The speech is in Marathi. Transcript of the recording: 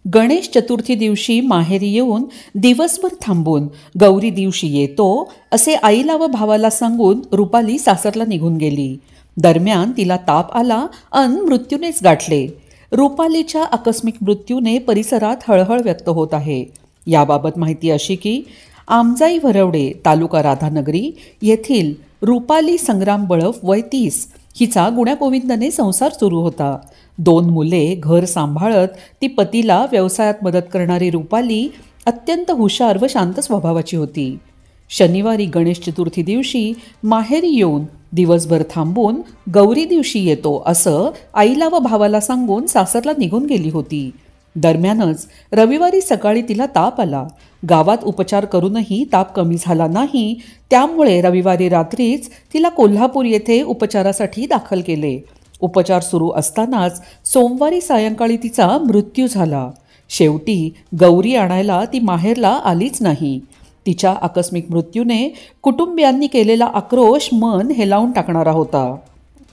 गणेश चतुर्थी दिवशी माहेरी येऊन दिवसभर थांबून गौरी दिवशी येतो असे आईला व भावाला सांगून रुपाली सासरला निघून गेली. दरम्यान तिला ताप आला अन मृत्यूनेच गाठले. रुपालीच्या आकस्मिक मृत्यूने परिसरात हळहळ व्यक्त होत आहे. याबाबत माहिती अशी की आमजाई भरवडे तालुका राधानगरी येथील रुपाली संग्राम बळफ वय 30 हिचा गुण्यागोविंदाने संसार सुरू होता. 2 मुले घर सांभाळत ती पतीला व्यवसायात मदत करणारी रुपाली अत्यंत हुशार व शांत स्वभावाची होती. शनिवारी गणेश चतुर्थी दिवशी माहेरी येऊन दिवसभर थांबून गौरी दिवशी येतो असं आईला व भावाला सांगून सासरला निघून गेली होती. दरम्यानच रविवारी सकाळी तिला ताप आला. गावात उपचार करूनही ताप कमी झाला नाही. त्यामुळे रविवारी रात्रीच तिला कोल्हापूर येथे उपचारासाठी दाखल केले. उपचार सुरू असतानाच सोमवारी सायंकाळी तिचा मृत्यू झाला. शेवटी गौरी आणायला ती माहेरला आलीच नाही. तिच्या आकस्मिक मृत्यूने कुटुंबियांनी केलेला आक्रोश मन हेलावून टाकणारा होता.